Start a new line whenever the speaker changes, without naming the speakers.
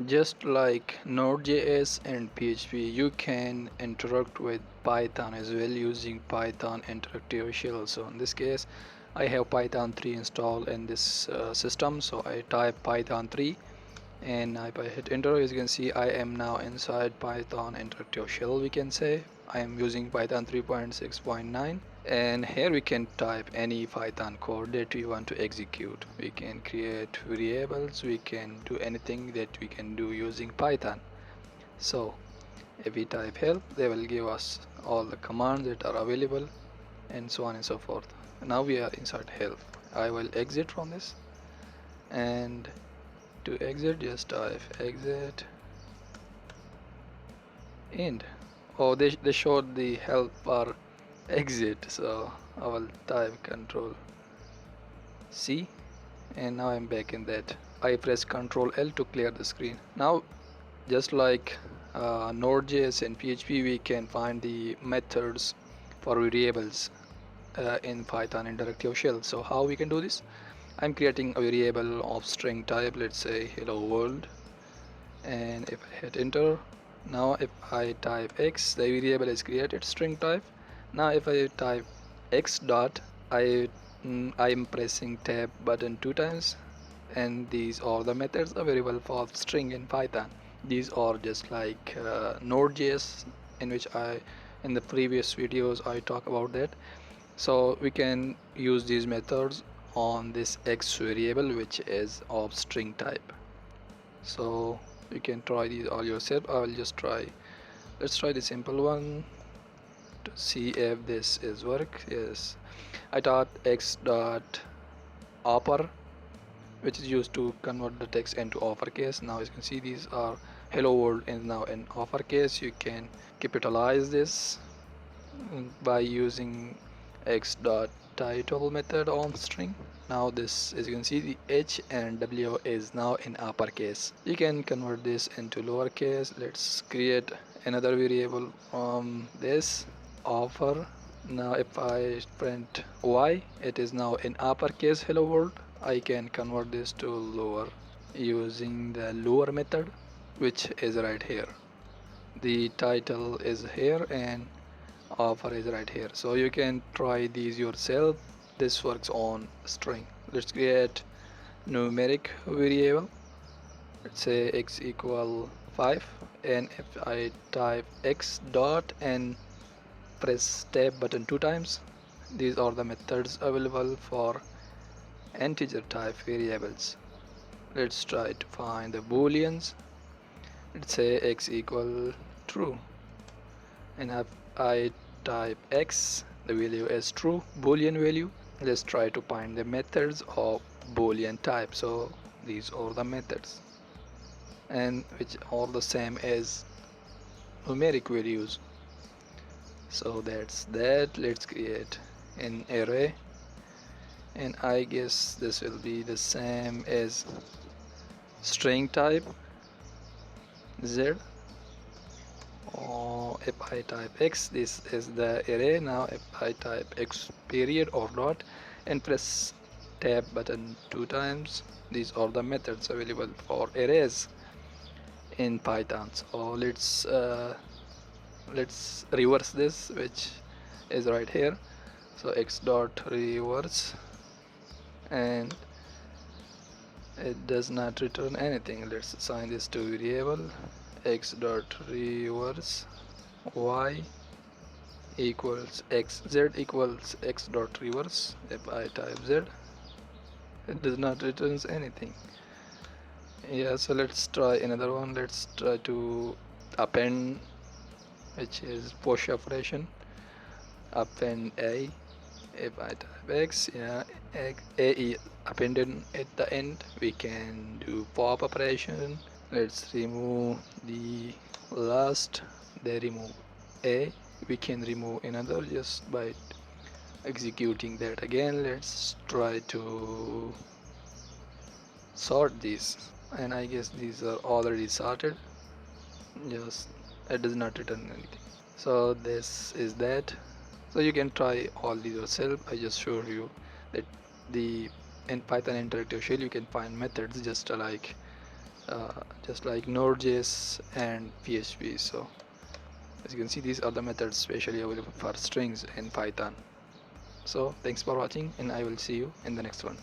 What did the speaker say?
Just like Node.js and PHP, you can interact with Python as well using Python interactive shell. So in this case, I have Python 3 installed in this system. So I type Python 3, and if I hit enter, as you can see, I am now inside Python interactive shell. We can say I am using Python 3.6.9, and here we can type any Python code that we want to execute. We can create variables, we can do anything that we can do using Python. So if we type help, they will give us all the commands that are available and so on and so forth. Now we are inside help. I will exit from this, and to exit just type exit end. Oh, they showed the help bar exit, so I will type control C, and now I'm back in that. I press Ctrl L to clear the screen. Now just like Node.js and PHP, we can find the methods for variables in Python interactive shell. So how we can do this? I'm creating a variable of string type, let's say hello world, and if I hit enter, now if I type x, the variable is created string type. Now if I type x dot, I'm pressing tab button 2 times, and these are the methods available for string in Python. These are just like Node.js, in which in the previous videos I talk about that. So we can use these methods on this x variable, which is of string type. So you can try these all yourself. I will just try. Let's try the simple one to see if this is work. Yes, I thought x dot upper, which is used to convert the text into uppercase. Now as you can see, these are hello world is now in uppercase. You can capitalize this by using x dot title method on string. Now this, as you can see, the h and w is now in uppercase. You can convert this into lowercase. Let's create another variable from this offer. Now if I print y, it is now in uppercase hello world. I can convert this to lower using the lower method, which is right here. The title is here and offer is right here. So you can try these yourself. This works on string. Let's create numeric variable. Let's say x equal 5, and if I type x dot and press tab button 2 times, these are the methods available for integer type variables. Let's try to find the booleans. Let's say x equal true, and if I type x, the value is true, boolean value. Let's try to find the methods of boolean type. So these are the methods, and which are the same as numeric values. So that's that. Let's create an array, and I guess this will be the same as string type z. If I type x, this is the array. Now if I type x period or dot and press tab button 2 times, these are the methods available for arrays in Python. So let's reverse this, which is right here. So x dot reverse, and it does not return anything. Let's assign this to variable x dot reverse y equals x, z equals x dot reverse. If I type z, it does not returns anything. Yeah, so let's try another one. Let's try to append, which is push operation. Append a. If I type x, yeah, a is appended at the end. We can do pop operation. Let's remove the last. They remove a. We can remove another just by executing that again. Let's try to sort these, and I guess these are already sorted. Just it does not return anything. So this is that. So you can try all these yourself. I just showed you that the in Python interactive shell you can find methods just like just like Node.js and PHP. So as you can see, these are the methods specially available for strings in Python. So thanks for watching, and I will see you in the next one.